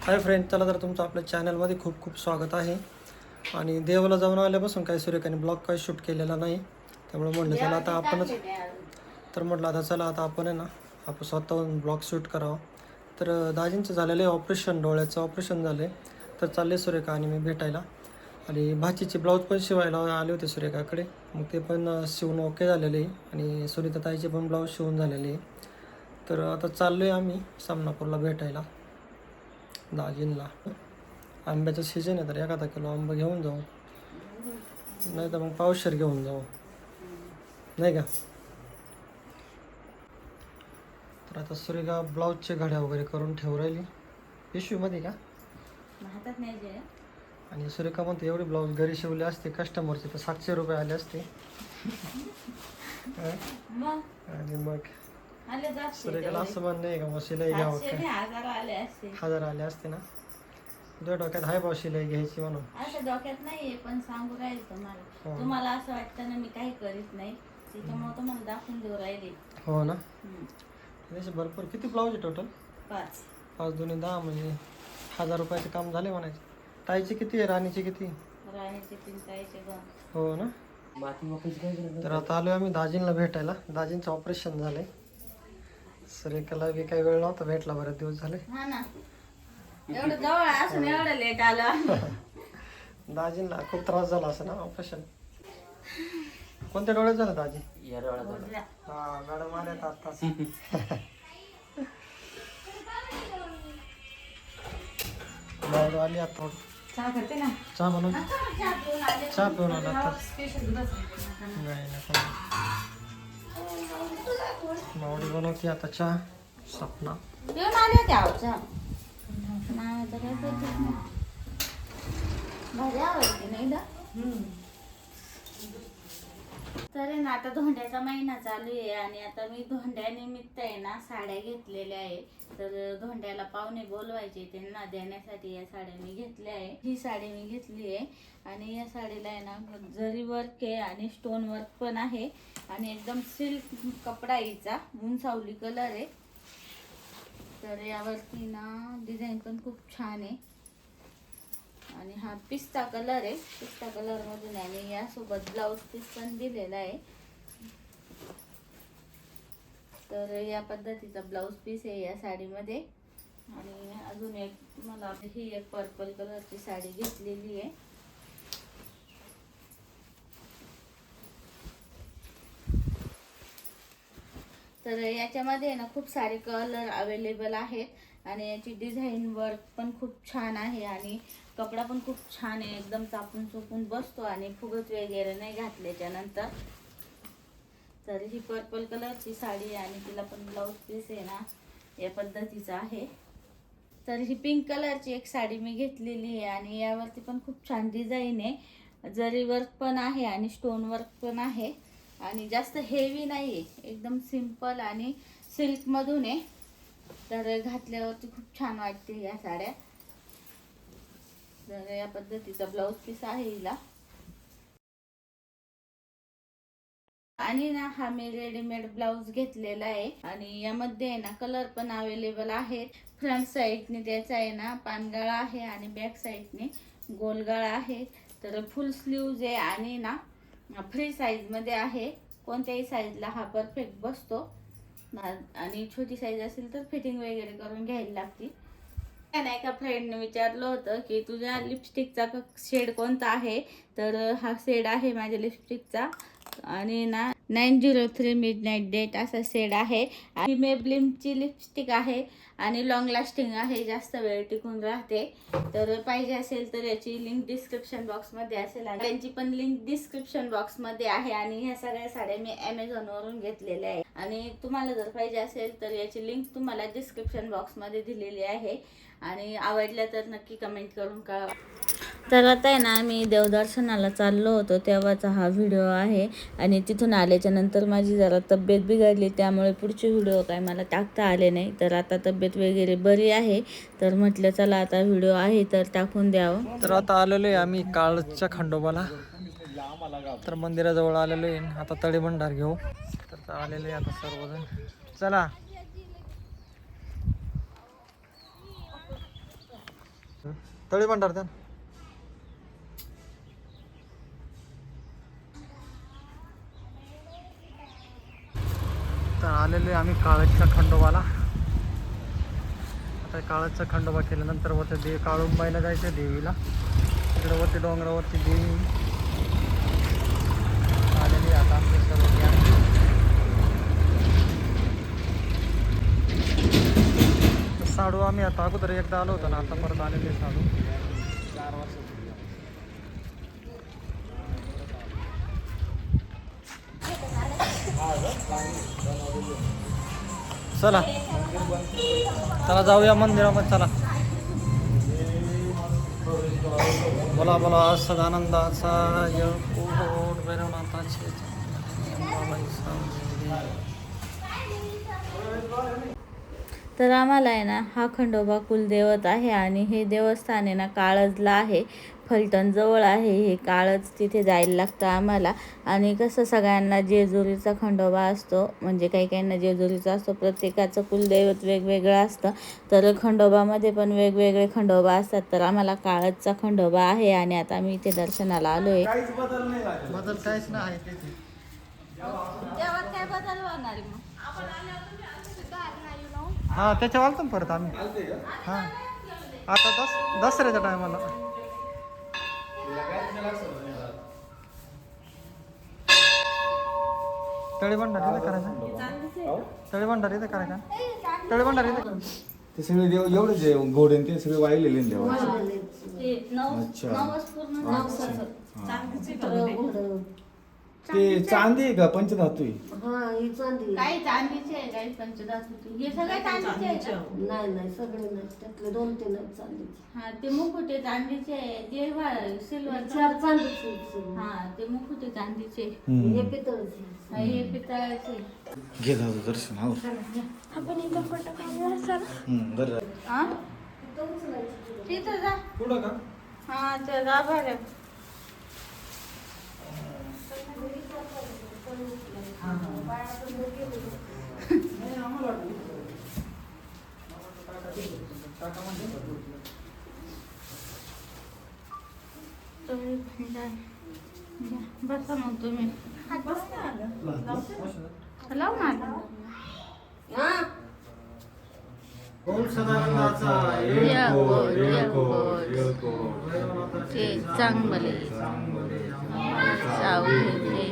Hi friend, चला तर तुमचं आपल्या चॅनलमध्ये खूप खूप स्वागत आहे. आणि देवाला जाऊन आल्यापासून काही सूर्यकाने ब्लॉग काही शूट केलेला नाही, त्यामुळे म्हटलं चला आता आपणच चला आता आपण आहे ना आपण स्वतःहून ब्लॉग शूट करावं. तर दाजींचं झालेलं आहे ऑपरेशन, डोळ्याचं ऑपरेशन झालं आहे. तर चालले सुरेखा आणि मी भेटायला. आणि भाचीचे ब्लाऊज पण शिवायला आले होते सुरेखाकडे, मग ते पण शिवून ओके झालेले आहे. आणि सुनीताताईचे पण ब्लाऊज शिवून झालेले आहे. तर आता चाललो आहे आम्ही सामनापूरला भेटायला दाजींना. आंब्याचं सीजन आहे तर एखादा किलो आंबा घेऊन जाऊ, नाही तर मग पावशेर घेऊन जाऊ, नाही का. तर आता सुरेखा ब्लाऊजचे घड्या वगैरे करून ठेवू राहिली पिशवीमध्ये का. हातात नाही जे आणि सुरेखा म्हणते एवढे ब्लाऊज घरी शिवले असते कस्टमरचे तर 700 रुपये आले असते. मग आणि मग आले जास्त सुरेखाला असं म्हणणं आहे का मग शिलाई घ्यावं काय, 1000 आले असते. 1000 आले असते ना. तुझ्या डोक्यात हाय भाऊ शिलाई घ्यायची म्हणून. असं डोक्यात नाहीये, पण सांगू राहील तुम्हाला. हो. तुम्हाला असं वाटतं ना मी काही करीत नाही, त्याच्यामुळे तुम्हाला दाखवून देऊ राहिले. हो ना. त्याचे भरपूर. किती ब्लाऊज आहे टोटल? 5 5 दुनी 10 म्हणजे 1000 रुपयाचे काम झाले म्हणायचे. ताईचे किती आहे, राणीचे किती? राणीचे 3 ताईचे 2. हो ना. तर आता आलोय आम्ही दाजींना भेटायला. दाजींचं ऑपरेशन झालंय. सुरेखाला बी काही वेळ नव्हता भेटला, बरेच दिवस झाले. हा ना, एवढं जवळ असून एवढं लेट आलं. दाजींना खूप त्रास झाला असं ना ऑपरेशन. कोणत्या डोळ्यात झालं दाजी? बोलला. हा मॅडम आल्यात आत्ताच. मॅडम आली आता थोडं. चहा करते ना. चहा बनवून. चहा पिऊन आला आता. स्पेशल दूध नाही नको. मावडी बनवते आता चहा. सपना पिऊन आले होते आवडचा. नाही तर काय करतेच नाही. भारी आवडते नाही ना. तर आहे ना, आता धोंड्याचा महिना चालू आहे आणि आता मी धोंड्यानिमित्त आहे ना साड्या घेतलेल्या आहे. तर धोंड्याला पाहुणे बोलवायचे, त्यांना देण्यासाठी या साड्या मी घेतल्या आहे. ही साडी मी घेतली आहे आणि या साडीला आहे ना जरी वर्क आहे आणि स्टोन वर्क पण आहे आणि एकदम सिल्क कपडा हिचा, मुनसावली कलर आहे. तर यावरती ना डिझाईन पण खूप छान आहे आणि हा पिस्ता कलर आहे. पिस्ता कलर मधून आणि यासोबत ब्लाऊज पीस पण दिलेला आहे. तर या पद्धतीचा ब्लाऊज पीस आहे या साडीमध्ये. आणि अजून एक मला ही एक पर्पल कलरची साडी घेतलेली आहे. तर याच्यामध्ये ना खूप सारे कलर अवेलेबल आहेत आणि याची डिझाईन वर्क पण खूप छान आहे आणि कपडा पण खूप छान आहे. एकदम चापून चुपून बसतो आणि फुगत वगैरे नाही घातल्याच्या नंतर. तर ही पर्पल कलरची साडी आहे आणि तिला पण ब्लाऊज पीस आहे ना या पद्धतीचा आहे. तर ही पिंक कलरची एक साडी मी घेतलेली आहे आणि यावरती पण खूप छान डिझाईन आहे. जरी वर्क पण आहे आणि स्टोन वर्क पण आहे आणि जास्त हेवी नाही आहे, एकदम सिंपल आणि सिल्क मधून आहे. तर घातल्यावरती खूप छान वाटते या साड्या. तर या पद्धतीचा ब्लाऊज पीस आहे हिला. आणि ना हा मी रेडीमेड ब्लाऊज घेतलेला आहे आणि यामध्ये आहे ना कलर पण अवेलेबल आहे. फ्रंट साईडने त्याचा आहे ना पानगळा आहे आणि बॅक साईडने गोलगळा आहे. तर फुल स्लीव्ज आहे आणि ना फ्री साईज मध्ये आहे. कोणत्याही साईजला हा परफेक्ट बसतो आणि छोटी साईज असेल तर फिटिंग वगैरे करून घ्यायला लागते. नाही का फ्रेंडने विचारलं होतं की तुझ्या लिपस्टिकचा शेड कोणता आहे, तर हा शेड आहे माझ्या लिपस्टिकचा आणि ना 903 मिडनाईट डेट असा शेड आहे. आणि मेबलिनची लिपस्टिक आहे आणि लॉंग लास्टिंग आहे, जास्त वेळ टिकून राहते. तर पाहिजे असेल तर याची लिंक डिस्क्रिप्शन बॉक्समध्ये असेल आणि त्यांची पण लिंक डिस्क्रिप्शन बॉक्समध्ये आहे. आणि ह्या सगळ्या साड्या मी ॲमेझॉनवरून घेतलेल्या आहे आणि तुम्हाला जर पाहिजे असेल तर याची लिंक तुम्हाला डिस्क्रिप्शन बॉक्समध्ये दिलेली आहे. आणि आवडल्या तर नक्की कमेंट करून कळवा. तर आता आहे ना मी देवदर्शनाला चाललो होतो तेव्हाचा हा व्हिडिओ आहे आणि तिथून आल्याच्या नंतर माझी जरा तब्येत बिघडली, त्यामुळे पुढचे व्हिडिओ काय मला टाकता आले नाही. तर आता तब्येत वगैरे बरी आहे तर म्हटलं चला आता व्हिडिओ आहे तर टाकून द्यावं. तर आता आलेलो आहे आम्ही काळच्या खंडोबाला. तर मंदिराजवळ आलेलो आहे. आता तळीभंडार घेऊ. तर आलेलो आहे आता सर्वजण. चला तळी भंडार त्या तर आलेले आम्ही काळजच्या खंडोबाला. आता काळजचा खंडोबा केल्यानंतर वरती काळुंबाईला जायचं देवीला. तिकडे वरती डोंगरावरती देवी आलेली. आता आमचे सर्व साडू आम्ही आता अगोदर एकदा आलो होतो ना, आता परत आलेले साडू. 4 वर्ष चला चला जाऊया मंदिरामध्ये. चला बोला बोला सदानंदाचा येळकोट भैरवनाथाचे. तर आम्हाला आहे ना हा खंडोबा कुलदैवत आहे आणि हे देवस्थान आहे ना काळजला आहे. फलटण जवळ आहे हे काळज. तिथे जायला लागतं आम्हाला. आणि कसं सगळ्यांना जेजुरीचा खंडोबा असतो, म्हणजे काही काहींना जेजुरीचा असतो. प्रत्येकाचं कुलदैवत वेगवेगळं असतं. तर खंडोबामध्ये पण वेगवेगळे खंडोबा असतात. तर आम्हाला काळजचा खंडोबा आहे आणि आता आम्ही इथे दर्शनाला आलो आहे. बदल काहीच नाही तेव्हा काय बदल होणार आहे मग? हा त्याच्यावर आलतो ना परत आम्ही. हां आता दसऱ्याच्या टायमाला. तळी भंडार इथे करायचं. तळी भंडार इथे करायचा. तळी भंडार इथे करायचं. ते सगळे देव एवढेच आहे घोडे ते सगळे वाहिलेले ना देवाचे. ते चांदी आहे का पंचधातू आहे? काही चांदीचे आहे, काही पंचधातूचे. हे सगळे चांदीचे आहे का? नाही सगळे नाही, त्यातले 2-3 आहेत चांदीचे. हा ते मुकुटे चांदीचे आहे, ते सिल्वर. 4 चांदीचे. हा ते मुकुटे चांदीचे. हे पितळचे. हा हे पितळाचे. घे दादा दर्शन आवर. आपण इथं फोटो काढूया. बरं हा तिथं जा. पुढं का? हा ते जा बरं. बसा मग तुम्ही. लाव ना. ओम सदानंदाचा ते चांगले सावले.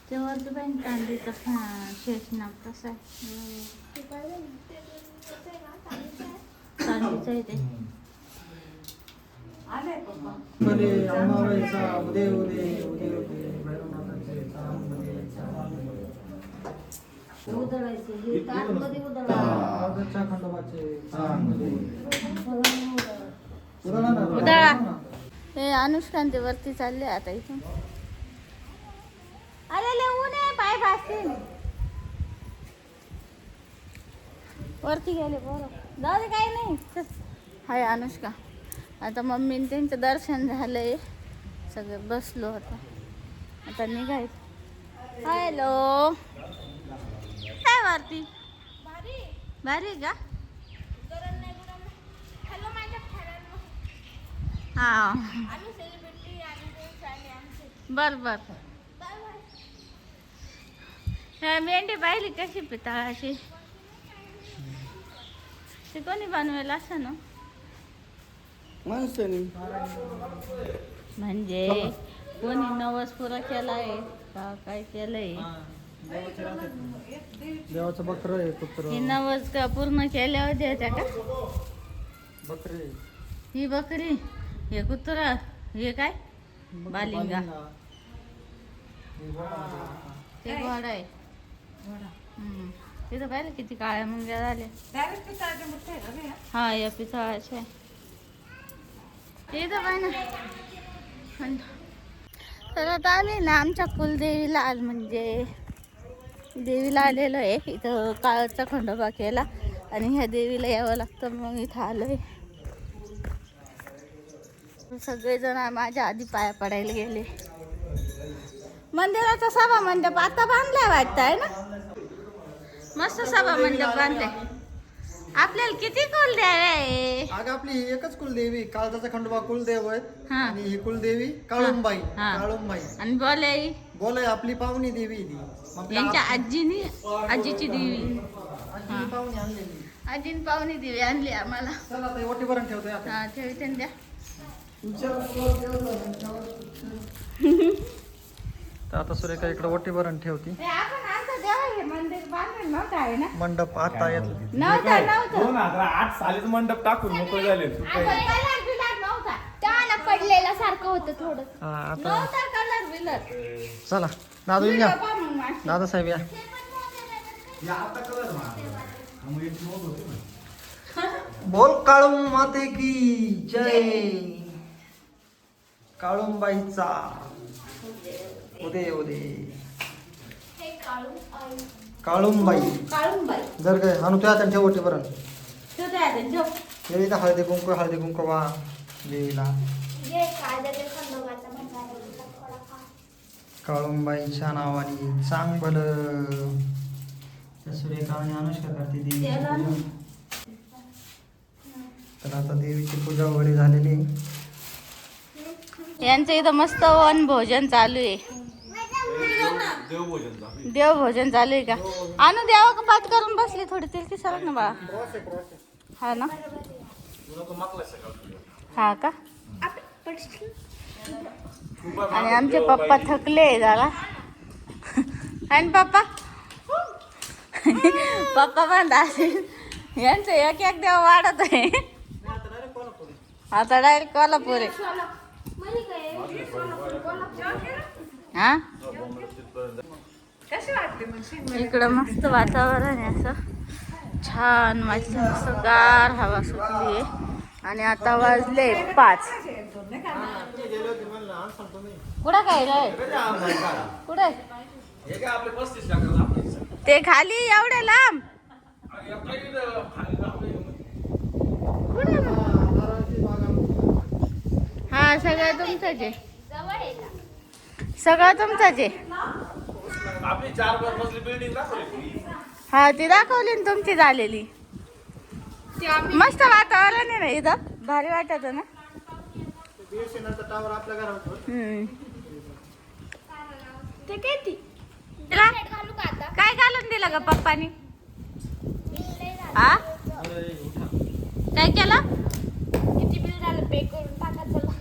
तेवढं पण चांदीचा शेषनाग कसा आहे? चांदीचं आहे ते. अंबाबाईचा उदय उदय उदय उदय भैरवनाथाचे उधळायचे हे ताटमध्ये उधळा. काळजच्या खंडोबाचे उधळा. हे अनुष्कांती वरती चालले आता इथून. अरे ऊन आहे, पाय भासतील. वरती गेले बरं. जाऊ दे काही नाही. हाय अनुष्का. आता मम्मीने त्यांचं दर्शन झालंय. सगळे बसलो होतो. आता निघायचं. हॅलो काय वरती भारी का? हा बर बर. मेंढी पाहिली कशी पितळाची? ते कोणी बनवायला असं ना? म्हणजे कोणी नवस पुरा केलाय का काय केलंय? देवाचं बकर आहे कुत्र. ही नवस का पूर्ण केल्या होत्या त्या का? बकरी. ही बकरी, हे कुत्रा, हे काय बालिंगा. ते घोडा आहे. तिथं पाहिलं किती काळ्या मुंग्या झाल्या. हा या पितळाच्या. इथं पाय ना. तर आता आले ना आमच्या कुलदेवीला. आज म्हणजे देवीला आलेलो आहे. इथं काळाचा खंडोबा केला आणि ह्या देवीला यावं लागतं. मग इथं आलोय. सगळेजण माझ्या आधी पाया पडायला गेले. मंदिराचा सभा मंडप आता बांधलाय वाटतं आहे ना. मस्त सभा मंडप बांधलाय. आपल्याला किती कुलदेव आहे. अगं आपली ही एकच कुलदेवी, काळजाचा खंडोबा कुलदेव आहे. हा. आणि ही कुलदेवी काळुंबाई. हा. काळुंबाई आणि बोले बोलाय आपली पाहुणी देवी ती. मग यांच्या आजीची देवी. आजीने पाहुणी आणलेली. आजीन पाहुणी देवी आणली आम्हाला. चला ते ओटी भरून ठेवतोय आता. हा ठेवते ना द्या. तर आता सुरेखा इकडे ओटी भरून ठेवती. आपण आता देवा हे मंदिर बांधलं नव्हतं आहे ना. मंडप आता येत नव्हतं 2008 सालीच मंडप टाकून मोकळे झाले. कलर बिलर नव्हता. त्याला पडलेलं सारखं होतं थोडं. आता नव्हता कलर बिलर. चला दादू या. पहा मग माशी. दादा साहेब या. बोल काळूम माते की जय. काळुंबाईचा उदे उदे. काळुंबाई काळूंबाई. जर काय आणू त्या त्यांच्या ओटी भरून ठेवते आता ठेव. देवीला हळदी कुंकू वा देवीला. जे काळजाच्या खंडोबाचा भंडारा थोडाफार. काळुंबाईच्या नावाने चांग भलं. त्या सुरेखा आणि अनुष्का करते देवी. तर आता देवीची पूजा वगैरे झालेली आहे. यांचं इथं मस्त वन भोजन चालू आहे. देव भोजन चालू आहे का. आणू देवा का पाठ करून बसली थोडी तेल की सरक ना बाळा. हा ना. हा का. आणि आमचे पप्पा थकले जरा. आणि पप्पा पप्पा पण असेल. यांचं एक एक देव वाढत आहे. आता डायरेक्ट कोल्हापूर आहे. हा इकडं मस्त वातावरण आहे. असं छान मस्त गार हवा सुटली आहे. आणि आता वाजले 5. कुठं काय रे. कुठे ते खाली एवढे लांब. हा सगळं तुमचंच आहे. सगळं तुमचंच आहे. आपली 4 मजली बिल्डिंग दाखवली. हा ती दाखवली ना तुमची झालेली. मस्त वातावरण आहे ना इथं. भारी वाटत ना. टावर आपल्या घरावर. ते काय ती तिला घालू का आता? काय घालून दिलं का पप्पानी. हा काय केलं. किती बिल झालं पे करून टाका चला.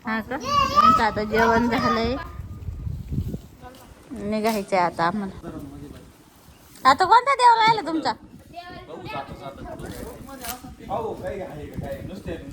हा का. आमचं आता जेवण झालंय. निघायचंय आता आम्हाला. आता कोणता देव राहिला तुमचा.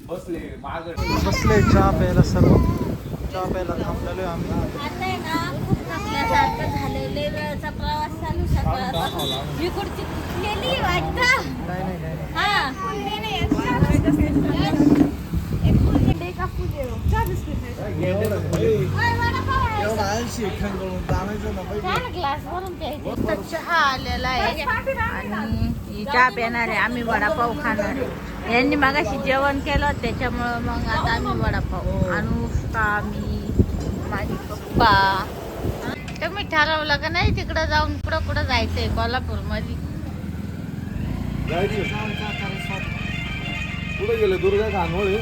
बसले चहा प्यायला सर्व. चहा प्यायला थांबलेलो आम्ही. आता आहे ना खूप थकल्यासारखं झालेलं. वेळेचा प्रवास चालू सकाळचा. मी कुठची थकलेली वाटतं. काय नाही काय नाही. हा ग्लास भरून प्यायचे. तर चहा आलेला आहे आणि चहा पिणार आहे. आम्ही वडापाव खाणार आहे. यांनी मगाशी जेवण केलं त्याच्यामुळं मग आता आम्ही वडापाव. अनुष्का मी माझे पप्पा. तुम्ही ठरवलं का नाही तिकडं जाऊन कुठं जायचंय कोल्हापूरमध्ये. पुढे गेले दुर्गा खानोळे